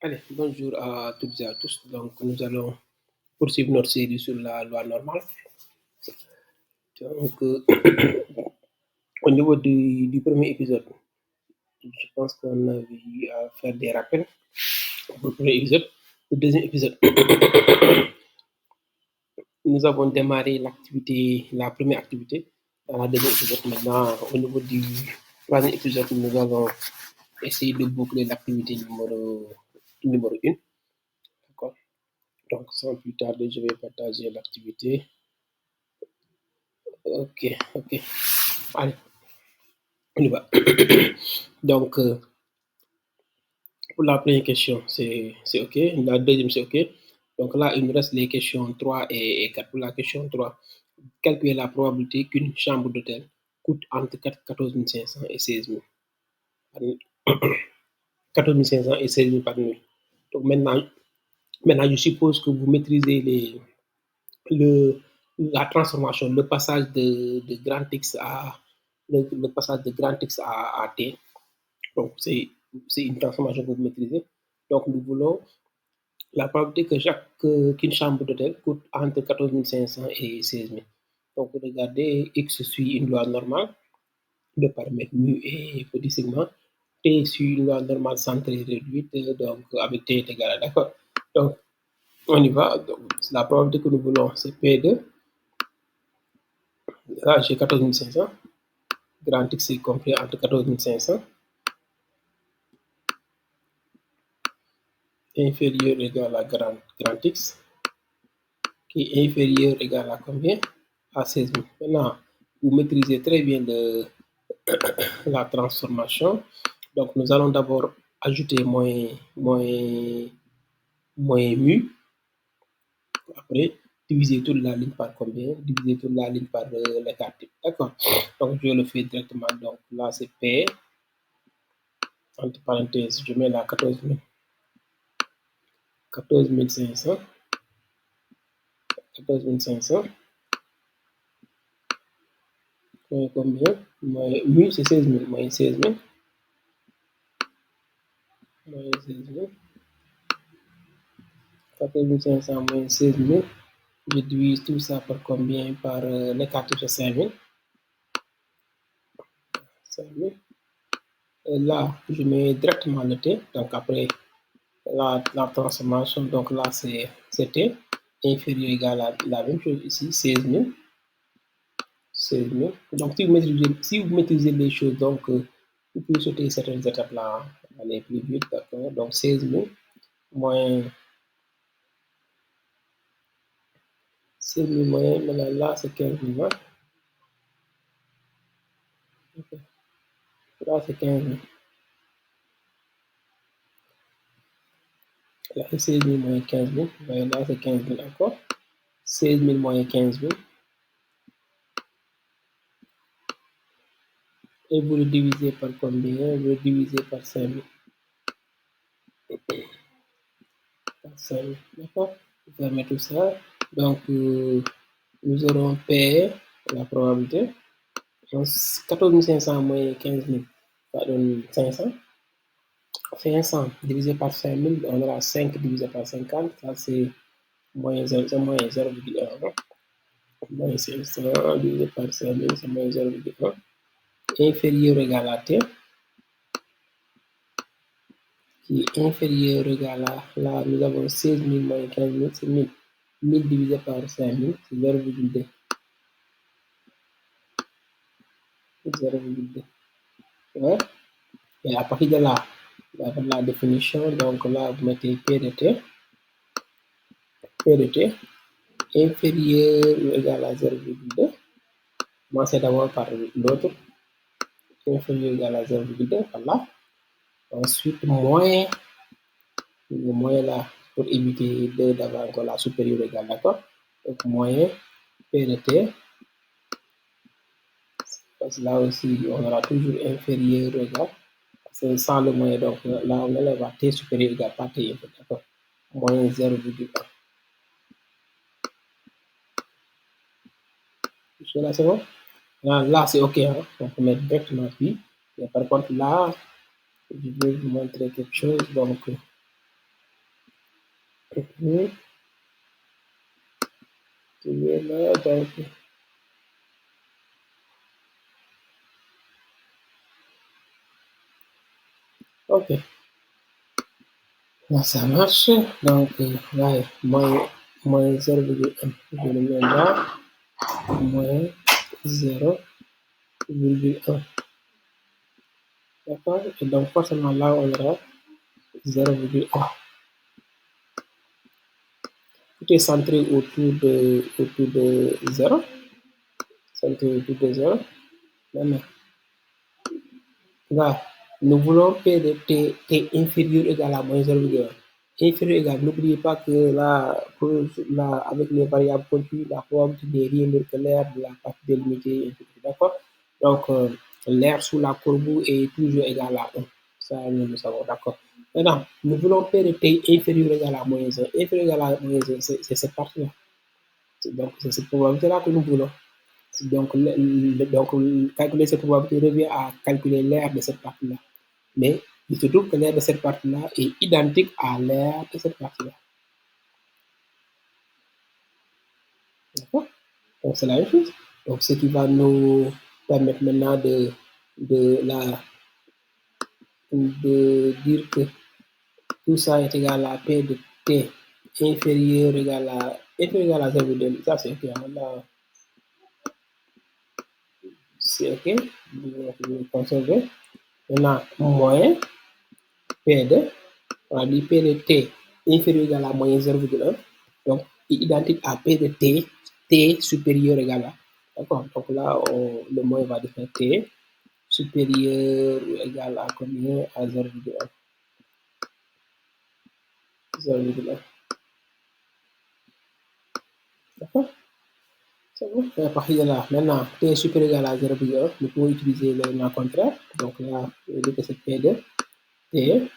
Allez, bonjour à toutes et à tous. Donc, nous allons poursuivre notre série sur la loi normale. Donc, au niveau du premier épisode, je pense qu'on a eu à faire des rappels pour le premier épisode. Le deuxième épisode, nous avons démarré l'activité, la première activité dans la deuxième épisode. Maintenant, au niveau du troisième épisode, nous allons essayer de boucler l'activité numéro 1. D'accord. Donc, sans plus tarder, je vais partager l'activité. Ok, ok. Allez, on y va. Donc, pour la première question, c'est OK. La deuxième, c'est OK. Donc là, il nous reste les questions 3 et 4. Pour la question 3, calculer la probabilité qu'une chambre d'hôtel coûte entre 14 500 et 16 000 par nuit. 14 500 et 16 000 par nuit. Donc maintenant, je suppose que vous maîtrisez la transformation, le passage de grand X à le passage de grand X à T. Donc, c'est une transformation que vous maîtrisez. Donc, nous voulons la probabilité qu'une chambre d'hôtel coûte entre 14 500 et 16 000. Donc, regardez, X suit une loi normale de paramètres mu et petit segment. T suit une loi normale centrée réduite, donc avec T est égal à d'accord. Donc, on y va. Donc, la probabilité que nous voulons, c'est P2. Là, j'ai 14 500. Grand X est compris entre 14 500 inférieur égal à grand X, qui est inférieur égal à combien? À 16 000. Maintenant, vous maîtrisez très bien la transformation. Donc, nous allons d'abord ajouter moins mu. Après, diviser toute la ligne par combien? Diviser toute la ligne par l'écart type. D'accord. Donc, je le fais directement. Donc, là, c'est P. Entre parenthèses, je mets là 14 500. 14 500. Combien? Mu, c'est 16 000. Moins 16 000. Moins 16 000. 14 500 moins 16 000. Je divise tout ça par combien? Par l'écart type, c'est 5 000. 5 000. Et là, je mets directement le T. Donc, après la transformation, donc là, c'est T. Inférieur égal à la même chose ici, 16 000. 16 000. Donc, si vous maîtrisez les choses, donc, vous pouvez sauter certaines étapes là, aller plus vite, d'accord. Donc, 16 000 moins 16 000 moins, maintenant là, c'est 15 000. Okay. Là, c'est 15 000. Là, c'est 16 000 moins 15 000. Là, c'est 15 000 encore. 16 000 moins 15 000. Et vous le divisez par combien? Vous le divisez par 5 000. Par 5 000, d'accord? Vous fermez tout ça. Donc, nous aurons P, la probabilité. 14 500 moins 15 000, ça donne 500. 500 divisé par 5 000, on aura 5 divisé par 50, ça c'est moins 0,1. Moins 500 divisé par 5 000, c'est moins 0,1. Inférieur égal à T, qui est inférieur égal à, là nous avons 16 000 moins 15 000, c'est 1000. 1000 divisé par 5 000, c'est 0,2. 0,2. Ouais. Et à partir de là, avec la définition, donc là, vous mettez P de T. P de T inférieur ou égal à 0,2. Commencez d'abord par l'autre. Inférieur ou égal à 0,2, voilà. Ensuite, moins là, pour éviter 2 d'avoir encore la supérieure égale, d'accord? Donc, moins P de T. Parce que là aussi, on aura toujours inférieur ou égal. C'est sans le moins, donc là, on élève à T supérieur égal, pas T inférieur, d'accord? Moins 0,1. Jusque-là, c'est bon? Là, c'est OK. Hein? On peut mettre directement puis. Mais par contre, là, je vais vous montrer quelque chose. Donc, Mhm. Là, donc, ok. Là, ça marche. Donc, là, moins 0,1. Je le mets là. Moins 0,1. D'accord? Et donc, forcément, là, on aura 0,1. Tout est centré autour de 0. Centré autour de 0. Maintenant, là, nous voulons P de T inférieur ou égal à moins 0,1. Inférieur ou égal, n'oubliez pas que là, avec les variables continues, la probabilité n'est rien d'autre que l'air de la partie délimitée. D'accord? Donc, l'air sous la courbe est toujours égal à 1. Ça, nous le savons. D'accord? Maintenant, nous voulons P de T inférieur ou égal à moins 1. Inférieur ou égal à moins 1, c'est cette partie-là. Donc, c'est cette probabilité-là que nous voulons. Donc, calculer cette probabilité revient à calculer l'air de cette partie-là. Mais il se trouve que l'air de cette partie-là est identique à l'air de cette partie-là. D'accord? Donc, c'est la même chose. Donc, ce qui va nous permettre maintenant de dire que tout ça est égal à P de T inférieur à 0,2. Ça, c'est OK. Là, c'est OK. Je vais conserver. Maintenant, moins P de, on a dit P de T inférieur ou égal à moins 0,1. Donc, identique à P de T, T supérieur ou égal à. D'accord? Donc là, le moins va devenir T supérieur ou égal à combien? À 0,1. 0,1. D'accord? C'est bon? Et à partir de là, maintenant, T supérieur ou égal à 0,1, nous pouvons utiliser l'élément contraire. Donc là, je vais dire que c'est P de T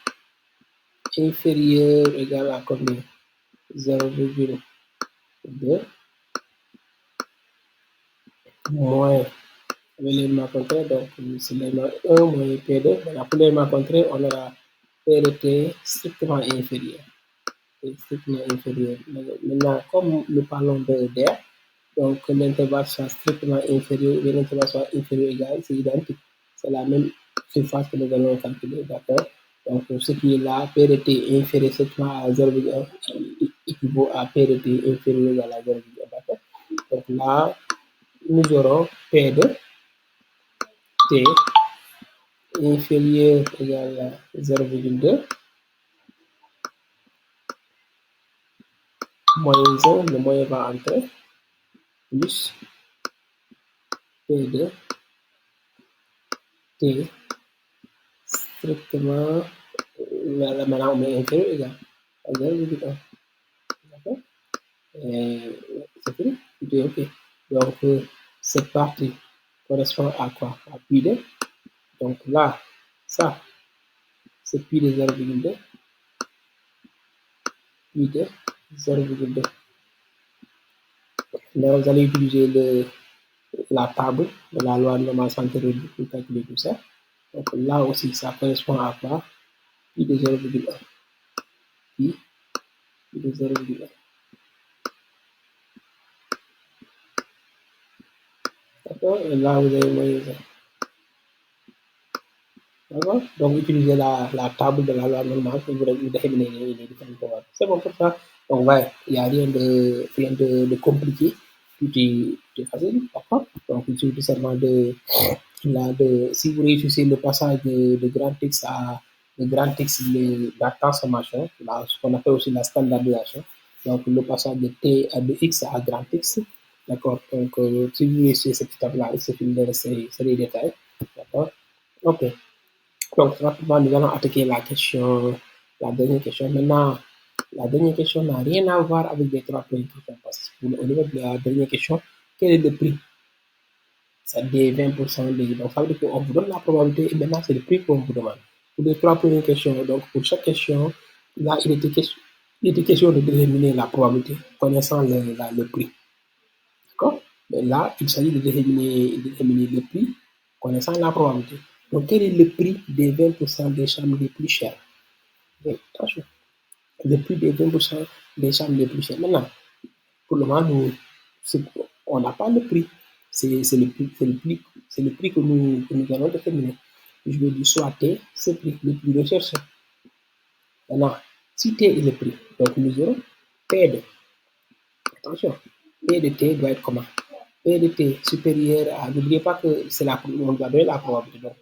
inférieur ou égal à combien? 0,2 moins l'élément contraire, donc c'est l'élément 1 moins P2. Voilà, pour l'élément contraire, on aura P de T strictement inférieur. Strictement inférieur. Maintenant, comme nous parlons d'air, donc l'intervalle soit strictement inférieur et l'intervalle soit inférieur égal, c'est identique. C'est la même surface que nous allons calculer, d'accord? Donc ce qui est là, P de T inférieur strictement à 0,1 équivaut à P de T inférieur égal à 0,1, d'accord? Donc là, nous aurons P de T inférieur égal à 0,2 moins 1, le moyen va entrer, plus P de T strictement, maintenant on met inférieur égal à 0,1. D'accord? C'est fini, tout est OK. Donc, cette partie correspond à quoi? À pi de. Donc là, ça, c'est pi de 0,2, pi de 0,2. Là, vous allez utiliser la table de la loi de Lamarck pour calculer tout ça. Donc là aussi, ça correspond à quoi? Pi de 0,1. Pi de 0,1. D'accord? Et là, vous avez moyen ça. D'accord? Donc, utilisez la table de la loi normale pour vous déterminer les différentes variables. C'est bon pour ça. Donc, ouais, il n'y a rien de compliqué. Tout est facile. D'accord? Donc, il suffit tout simplement si vous réussissez le passage de grand X de grand X, la transformation, ce qu'on appelle aussi la standardisation, donc le passage de X à grand X, d'accord, donc si vous réussissez cette étape-là, c'est les détails, d'accord, ok, donc rapidement nous allons attaquer la dernière question. Maintenant, la dernière question n'a rien à voir avec les trois premières questions, parce que au niveau de la dernière question, quel est le prix? C'est des 20% des. Donc, ça veut dire qu'on vous donne la probabilité et maintenant, c'est le prix qu'on vous demande. Pour les trois premières questions, donc pour chaque question, là, il était question de déterminer la probabilité connaissant le prix. D'accord? Mais là, il s'agit de déterminer le prix connaissant la probabilité. Donc, quel est le prix des 20% des chambres les plus chères? Donc, attention. le prix des 20% des chambres les plus chères. Maintenant, pour le moment, on n'a pas le prix. C'est le prix, c'est le prix que nous allons déterminer. Je veux dire, soit T, c'est le prix recherché. Maintenant, si T est le prix, donc nous aurons P de, attention, P de T doit être comment? P de T supérieur à, n'oubliez pas que c'est on doit donner la probabilité, donc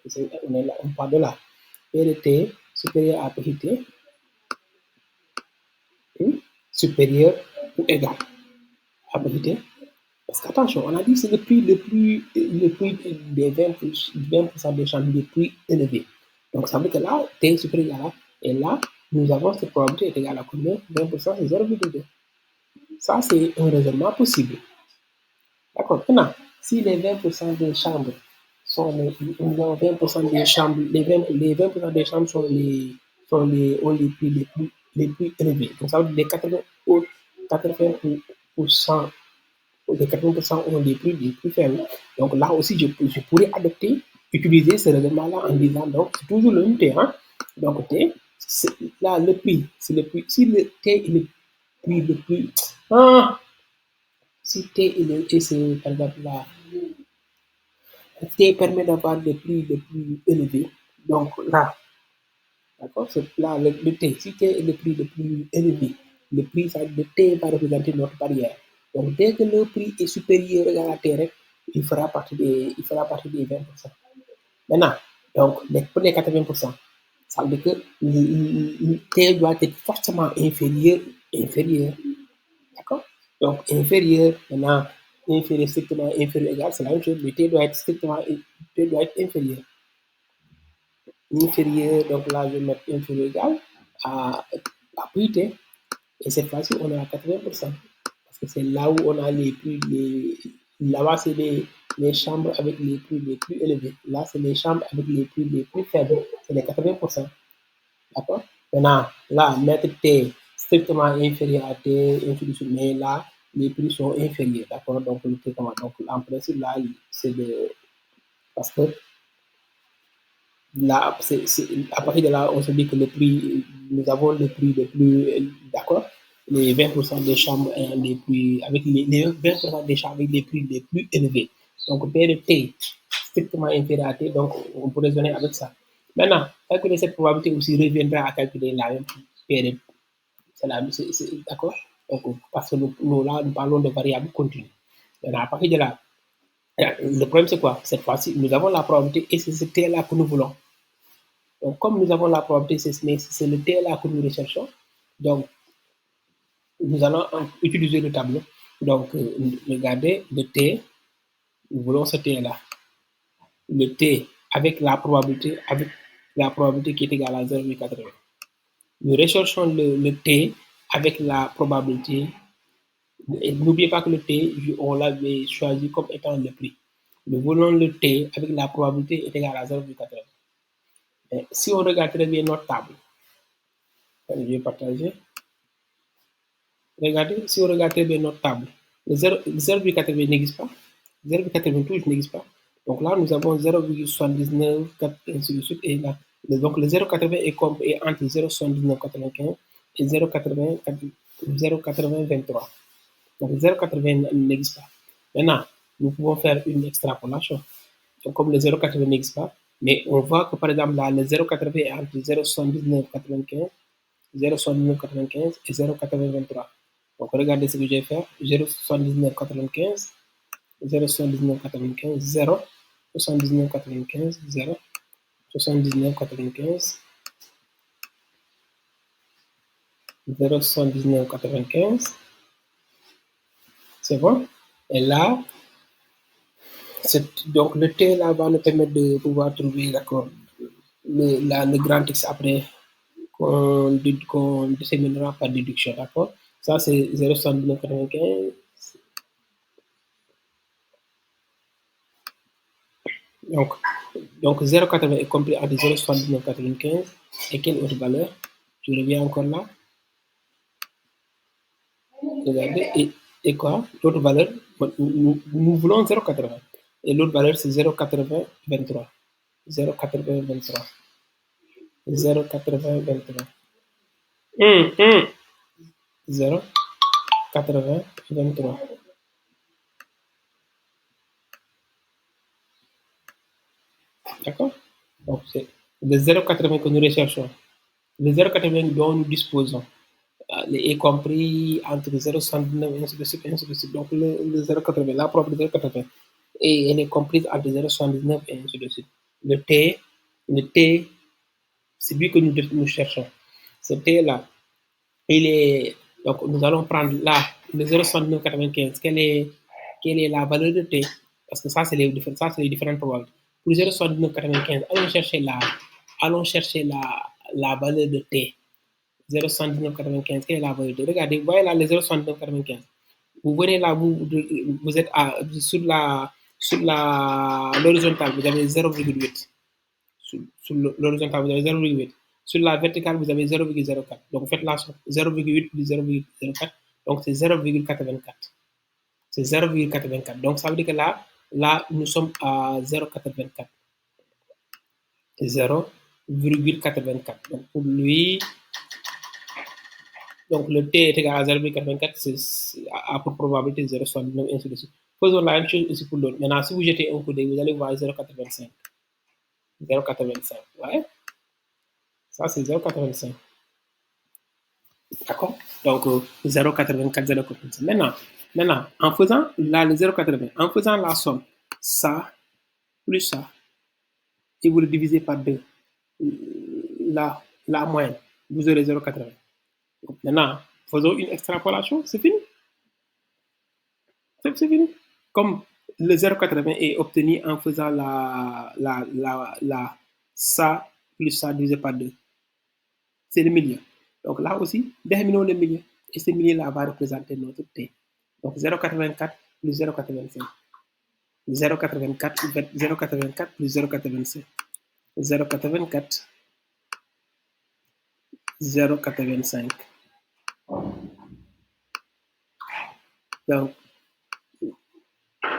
on part de là. P de T supérieur à petit t, supérieur ou égal à petit t. Parce qu'attention, on a dit que c'est le prix des 20% des chambres les plus élevés. Donc ça veut dire que là, T est supérieur à là, et là, nous avons cette probabilité est égale à combien? 20%, c'est 0,2. Ça, c'est un raisonnement possible. D'accord. Maintenant, si les 20% des chambres sont nous avons 20% des chambres, les 20% des chambres ont les plus élevés. Donc ça veut dire que les 80% les 80% ont les plus faibles. Donc là aussi, je pourrais utiliser ce raisonnement-là en disant, donc, c'est toujours le même T. Hein? Donc, T, là, le prix, c'est le prix. Si le T est le prix le plus. Ah, si T est c'est, par exemple, là, T permet d'avoir le prix le plus élevé. Donc là, d'accord, c'est là le T. Si T est le prix le plus élevé, le prix, ça, le T va représenter notre barrière. Donc dès que le prix est supérieur à la T, il fera partie des 20%. Maintenant, donc pour les 80%, ça veut dire que le T doit être forcément inférieur. D'accord? Donc inférieur, maintenant, inférieur, strictement inférieur égal, c'est la même chose. Le T doit être inférieur. Inférieur, donc là, je vais mettre inférieur égal à plus T. Et cette fois-ci, on est à 80%. Parce que c'est là où on a là-bas, c'est les chambres avec les prix les plus élevés. Là, c'est les chambres avec les prix les plus faibles. C'est les 80%. D'accord? Maintenant, là, mettre T strictement inférieur à T, ainsi de suite. Mais là, les prix sont inférieurs. D'accord? Donc, en principe, là, c'est de. Parce que là, à partir de là, on se dit que nous avons le prix le plus, d'accord, les 20% des chambres les plus, avec les 20% des chambres avec les prix les plus élevés. Donc, P de T strictement inférieur à T, donc on peut raisonner avec ça. Maintenant, calculer cette probabilité aussi reviendra à calculer la même P de, d'accord? Donc, parce que là, nous parlons de variables continues. Maintenant, à partir de là, le problème c'est quoi? Cette fois-ci, nous avons la probabilité et c'est ce T-là que nous voulons. Donc, comme nous avons la probabilité, c'est le T là que nous recherchons. Donc, nous allons utiliser le tableau. Donc, regardez le T, nous voulons ce T là. Le T avec la probabilité qui est égale à 0,80. Nous recherchons le T avec la probabilité. N'oubliez pas que le T, on l'avait choisi comme étant le prix. Nous voulons le T avec la probabilité est égale à 0,80. Si on regarde très bien notre table, je vais partager. Regardez, si on regarde très bien notre table, le 0,80 n'existe pas. 0,80 toujours n'existe pas. Donc là, nous avons 0,79, ainsi de suite. Et là, donc le 0,80 est entre 0,79,95 et 0,80,23. Donc 0,80 n'existe pas. Maintenant, nous pouvons faire une extrapolation. Donc comme le 0,80 n'existe pas, mais on voit que par exemple là, le 0,80 est entre 0,79,95, 0,79,95 et 0,80,23. Donc regardez ce que je vais faire. 0,79,95, 0,79,95, 0, 79,95, 0, 79,95, 0,79,95. C'est bon? Et là, donc le T là va nous permettre de pouvoir trouver d'accord le grand X après qu'on déterminera par déduction, d'accord? Ça c'est 0,79,95. Donc 0,80 est compris entre 0,79,95 et quelle autre valeur? Je reviens encore là. Regardez, et quoi? L'autre valeur, nous voulons 0,80. Et l'autre valeur, c'est 0,8023. 0,8023. 0,8023. 0, 80, 23. D'accord? Donc, c'est le 0,80 que nous recherchons. Le 0,80 dont nous disposons est compris entre 0,79 et ainsi de suite, ainsi de suite. Donc, le 0,80, la propre de 0,80, et elle est comprise entre 0,79 et ainsi de suite. Le T, c'est lui que nous cherchons. Ce T-là, il est. Donc, nous allons prendre là le 0,6995. Quelle est la valeur de T? Parce que ça, c'est les différentes probabilités. Pour 0,6995, allons chercher la valeur de T. 0,7995, quelle est la valeur de T? Regardez, vous voyez là le 0,7995. Vous venez là, vous êtes sur l'horizontale, vous avez 0,8. Sur l'horizontale, vous avez 0,8. Sur la verticale, vous avez 0,04. Donc, faites la somme. 0,8 plus 0,04. Donc, c'est 0,84. C'est 0,84. Donc, ça veut dire que là, nous sommes à 0,84. 0,84. Donc, pour lui, donc le T est égal à 0,84, c'est à pour probabilité 0,69, ainsi de suite. Faisons la même chose aussi pour l'autre. Maintenant, si vous jetez un coup d'œil, vous allez voir 0,85. 0,85. Ouais. Ça, c'est 0,85. D'accord? Donc, 0,84, 0,85. Maintenant, en faisant là, le 0,80, en faisant la somme, ça plus ça, et vous le divisez par 2, la moyenne, vous aurez 0,80. Maintenant, faisons une extrapolation, c'est fini. C'est fini. Comme le 0,80 est obtenu en faisant ça plus ça divisé par 2, c'est le milieu. Donc là aussi, déterminons le milieu. Et ce milieu-là va représenter notre T. Donc 0,84 plus 0,85. 0,84 plus 0,85. 0,84, 0,85. Donc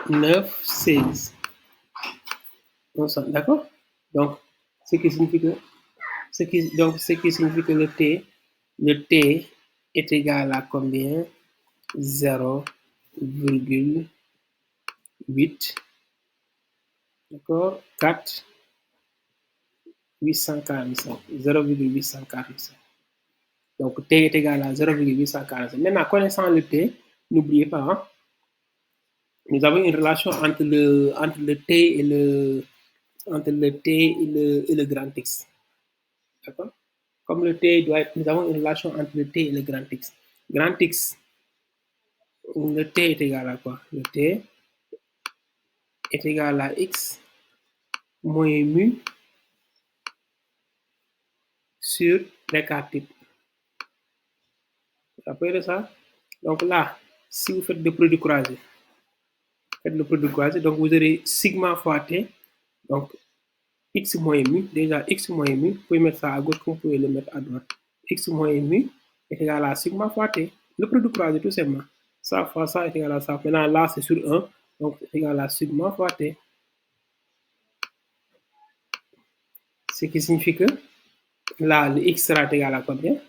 9, 16. D'accord? Donc, ce qui signifie que le T est égal à combien? 0,8, d'accord? 4, 845. 0,845. Donc, T est égal à 0,845. Maintenant, connaissant le T, n'oubliez pas, hein, nous avons une relation entre le T et le grand X. D'accord? Comme le T doit être, nous avons une relation entre le T et le grand X. Grand X, le T est égal à quoi? Le T est égal à X moins mu sur l'écart type. Vous rappelez de ça? Donc là, si vous faites le produit croisé, donc vous aurez sigma fois T, donc X moins mu, déjà X moins mu, vous pouvez mettre ça à gauche comme vous pouvez le mettre à droite. X moins mu est égal à sigma fois T. Le produit croisé, tout simplement. Ça fois ça est égal à ça. Maintenant, là, c'est sur 1, donc c'est égal à sigma fois T. Ce qui signifie que là, le X sera égal à combien?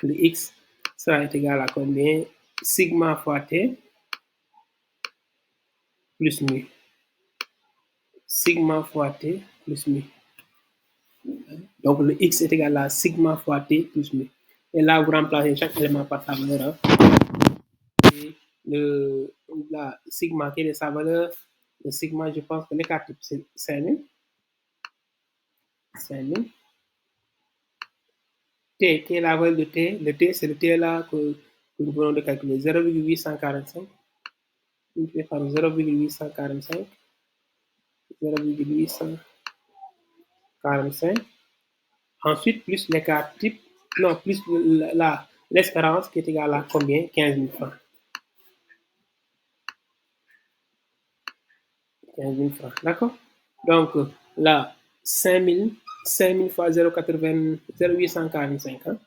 Le X sera égal à combien? Sigma fois T plus mu. Sigma fois T plus mu. Donc, le X est égal à sigma fois T plus mu. Et là, vous remplacez chaque élément par sa valeur. Et la sigma, quelle est sa valeur? Le sigma, je pense que l'écart type, c'est 5000. 5000. T, quelle est la valeur de T? Le T, c'est le T là que nous venons de calculer. 0,845. Multiplié par 0,845. 0,845. Ensuite, plus l'écart type, non, plus l'espérance qui est égale à combien? 15 000 francs. 15 000 francs, d'accord? Donc là, 5 000 fois 0,845. Hein?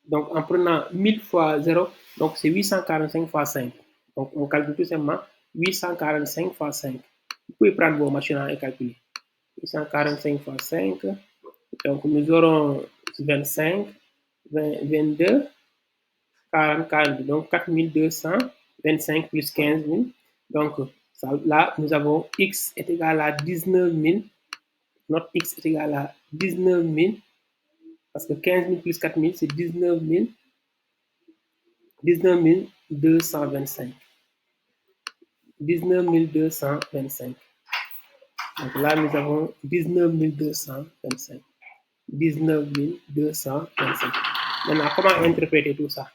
Donc en prenant 1000 fois 0, donc c'est 845 fois 5. Donc on calcule tout simplement 845 fois 5. Vous pouvez prendre vos machines et calculer. 845 fois 5, Donc, nous aurons 25, 20, 22, 40, 42. Donc, 4225 plus 15 000. Donc, ça, là, nous avons x est égal à 19 000. Notre x est égal à 19 000. Parce que 15 000 plus 4 000, c'est 19 225. 19 225. Donc là, nous avons 19 225. 19 225. Maintenant, comment interpréter tout ça?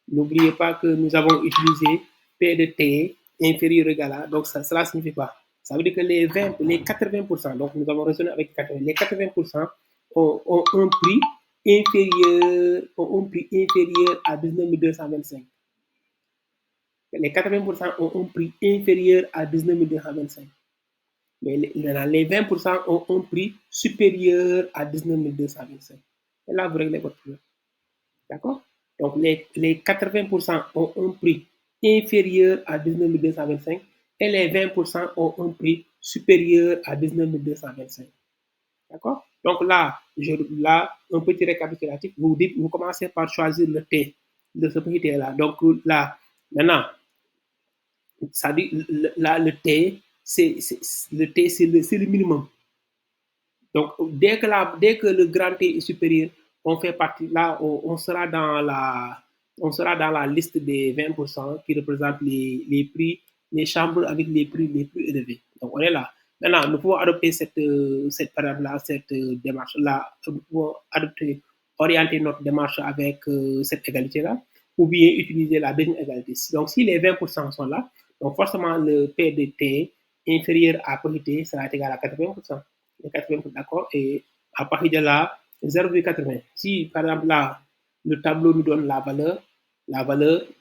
N'oubliez pas que nous avons utilisé P de T inférieur ou égal à. Donc, cela signifie quoi? Ça veut dire que les 80%, donc nous avons raisonné avec 80, les 80% ont un prix inférieur à 19 225. Les 80% ont un prix inférieur à 19 225. Mais les 20% ont un prix supérieur à 19 225. Et là, vous réglez votre problème. D'accord? Donc, les 80% ont un prix inférieur à 19 225 et les 20% ont un prix supérieur à 19 225. D'accord? Donc là, un petit récapitulatif. Vous commencez par choisir le T de ce petit T-là. Donc là, maintenant, ça dit, là, le T, c'est le minimum. Donc, dès que le grand T est supérieur, on fait partie, là, on sera dans la liste des 20% qui représentent les prix, les chambres avec les prix les plus élevés. Donc, on est là. Maintenant, nous pouvons adopter cette variable-là, cette démarche-là, nous pouvons orienter notre démarche avec cette égalité-là, ou bien utiliser la deuxième égalité. Donc, si les 20% sont là, donc forcément le P de T inférieur à petit T sera égal à 80%. 80%, d'accord? Et à partir de là, 0,80. Si, par exemple, là, le tableau nous donne la valeur,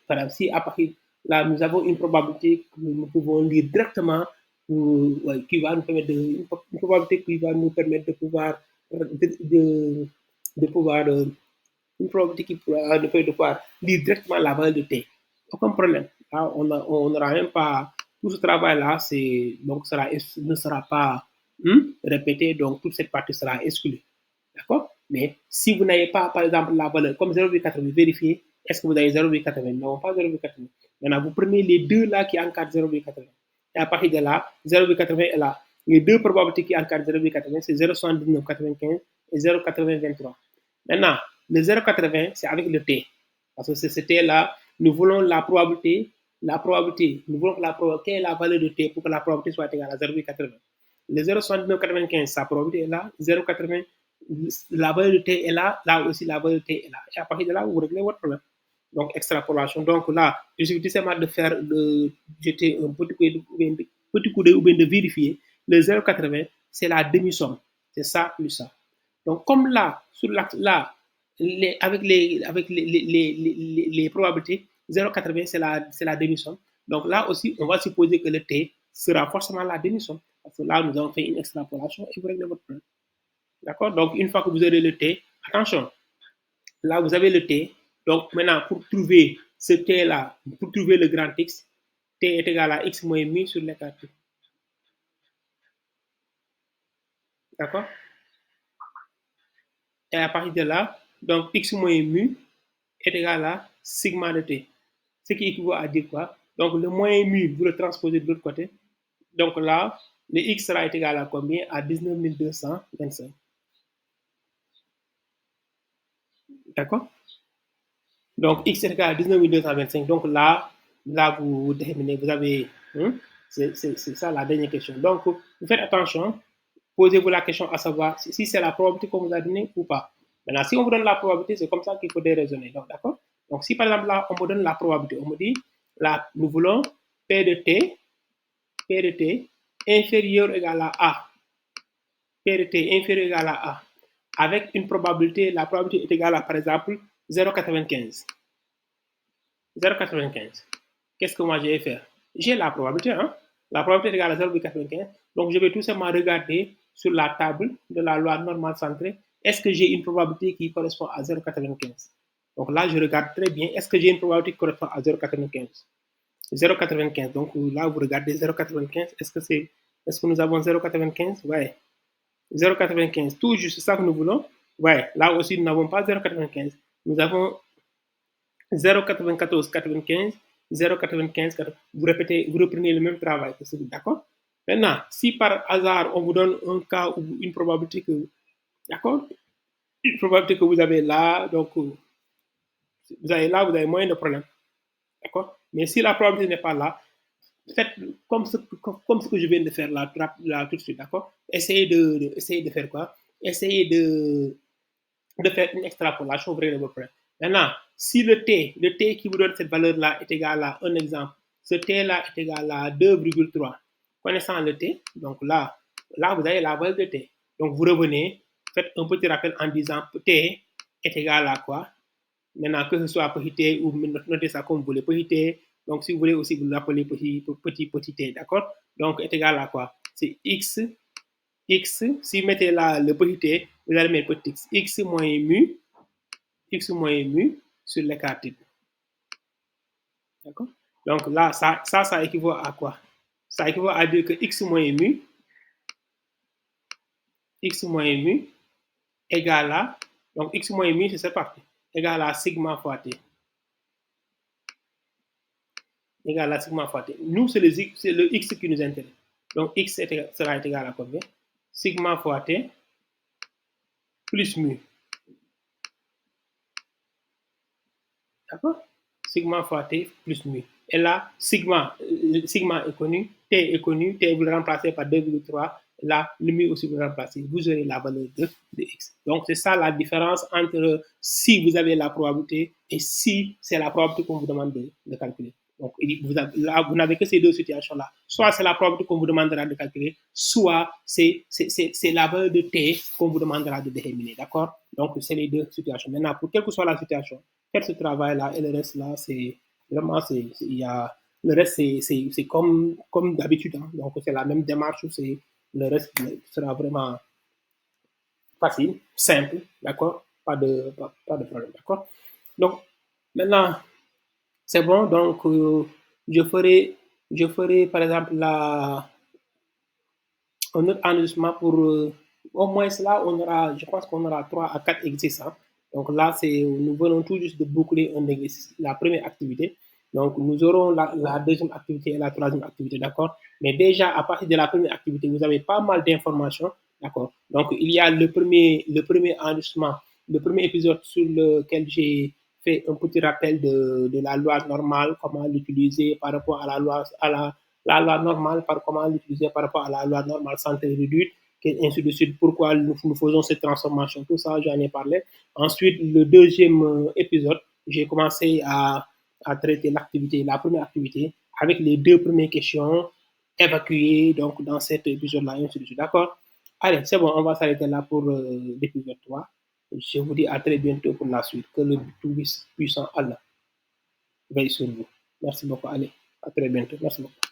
par exemple, si à partir là, nous avons une probabilité que nous pouvons lire directement, qui va nous permettre une probabilité qui va nous permettre de pouvoir, de pouvoir, une probabilité qui pourra nous permettre de pouvoir lire directement la valeur de T. Aucun problème. Là, on n'aura même pas, tout ce travail-là, donc, ne sera pas répété, donc toute cette partie sera exclue. D'accord? Mais si vous n'avez pas, par exemple, la valeur comme 0,80, vérifiez, est-ce que vous avez 0,80? Non, pas 0,80. Maintenant, vous prenez les deux là qui encadrent 0,80. Et à partir de là, 0,80 est là. Les deux probabilités qui encadrent 0,80, c'est 0,7995 et 0,8023. Maintenant, le 0,80, c'est avec le T. Parce que ce T-là, nous voulons la probabilité, nous voulons quelle est la valeur de T pour que la probabilité soit égale à 0,80. Le 0,7995, sa probabilité est là. 0,80, la valeur de T est là. Là aussi, la valeur de T est là. Et à partir de là, vous réglez votre problème. Donc, extrapolation. Donc là, il suffit tout simplement de jeter un petit coup d'œil ou bien de vérifier. Le 0,80, c'est la demi-somme. C'est ça plus ça. Donc, comme là, sur l'axe là, avec les probabilités, 0,80 c'est la demi-somme. Donc là aussi, on va supposer que le T sera forcément la demi-somme. Parce que là, nous avons fait une extrapolation et vous réglez votre problème. D'accord? Donc, une fois que vous aurez le T, attention, là, vous avez le T. Donc, maintenant, pour trouver ce T-là, pour trouver le grand X, T est égal à X moins mu sur l'écart T. D'accord? Et à partir de là, donc X moins mu est égal à sigma de T. Ce qui équivaut à dire quoi? Donc, le moins mu, vous le transposez de l'autre côté. Donc là, le X sera égal à combien? À 19 225. D'accord? Donc, X est égal à 19 225. Donc là, vous déterminez, vous avez. C'est ça la dernière question. Donc, vous faites attention. Posez-vous la question à savoir si c'est la probabilité qu'on vous a donnée ou pas. Maintenant, si on vous donne la probabilité, c'est comme ça qu'il faut déraisonner. Donc, d'accord? Donc, si par exemple là, on me donne la probabilité, on me dit, là, nous voulons P de T inférieur ou égal à A. P de T inférieur ou égal à A. Avec une probabilité, la probabilité est égale à, par exemple, 0,95. 0,95. Qu'est-ce que moi je vais faire? J'ai la probabilité, hein? La probabilité est égale à 0,95. Donc, je vais tout simplement regarder sur la table de la loi normale centrée, est-ce que j'ai une probabilité qui correspond à 0,95? Donc là, je regarde très bien, est-ce que j'ai une probabilité qui correspond à 0,95? 0,95. Donc là, vous regardez 0,95. Est-ce que nous avons 0,95? Ouais. 0,95, tout juste, c'est ça que nous voulons. Ouais, là aussi, nous n'avons pas 0,95. Nous avons 0,94, 95, 0,95, vous répétez, vous reprenez le même travail que celui, d'accord? Maintenant, si par hasard, on vous donne un cas ou une probabilité que, d'accord? Une probabilité que vous avez là, donc, vous avez moins de problèmes, d'accord? Mais si la probabilité n'est pas là, faites comme ce que je viens de faire là tout de suite, d'accord? Essayez de faire quoi? Essayez de faire une extrapolation vrai de votre problème. Maintenant, si le T qui vous donne cette valeur-là est égal à un exemple, ce T-là est égal à 2,3. Connaissant le T, donc là, vous avez la valeur de T. Donc, vous revenez, faites un petit rappel en disant T est égal à quoi? Maintenant, que ce soit petit t ou notez ça comme vous voulez, petit t. Donc, si vous voulez aussi, vous l'appelez petit t, d'accord? Donc, est égal à quoi? C'est x, si vous mettez là le petit t, vous allez mettre petit x moins mu sur l'écart type. D'accord? Donc là, ça équivaut à quoi? Ça équivaut à dire que x moins mu égale à, donc x moins mu, c'est cette partie, égale à sigma fois t. Égale à sigma fois t. Nous, c'est le x qui nous intéresse. Donc x sera égal à combien? Sigma fois t plus mu. D'accord? Sigma fois t plus mu. Et là, sigma est connu, t est connu, t vous le remplacez par 2,3. Là, le mu aussi vous le remplacez. Vous aurez la valeur de x. Donc, c'est ça la différence entre si vous avez la probabilité et si c'est la probabilité qu'on vous demande de calculer. Donc, vous n'avez que ces deux situations-là. Soit c'est la probabilité qu'on vous demandera de calculer, soit c'est la valeur de t qu'on vous demandera de déterminer. D'accord? Donc, c'est les deux situations. Maintenant, pour quelle que soit la situation, faites ce travail-là et le reste, là, c'est vraiment, le reste, c'est comme d'habitude. Hein. Donc, c'est la même démarche. Le reste sera vraiment facile, simple. D'accord? Pas de problème. D'accord? Donc, maintenant, c'est bon. Donc, je ferai, par exemple, un autre enregistrement pour, au moins là, je pense qu'on aura 3 à 4 exercices. Hein. Donc là, nous venons tout juste de boucler un exercice, la première activité. Donc, nous aurons la deuxième activité et la troisième activité, d'accord? Mais déjà, à partir de la première activité, vous avez pas mal d'informations, d'accord? Donc, il y a le premier enregistrement, le premier épisode sur lequel j'ai fait un petit rappel de la loi normale, comment l'utiliser par rapport à la loi normale, comment l'utiliser par rapport à la loi normale santé réduite, et ainsi de suite, pourquoi nous faisons cette transformation, tout ça, j'en ai parlé. Ensuite, le deuxième épisode, j'ai commencé à traiter la première activité, avec les deux premières questions évacuées donc, dans cet épisode-là, ainsi de suite. D'accord? Allez, c'est bon, on va s'arrêter là pour l'épisode 3. Je vous dis à très bientôt pour la suite. Que le tout puissant Allah veille sur vous. Merci beaucoup. Allez, à très bientôt. Merci beaucoup.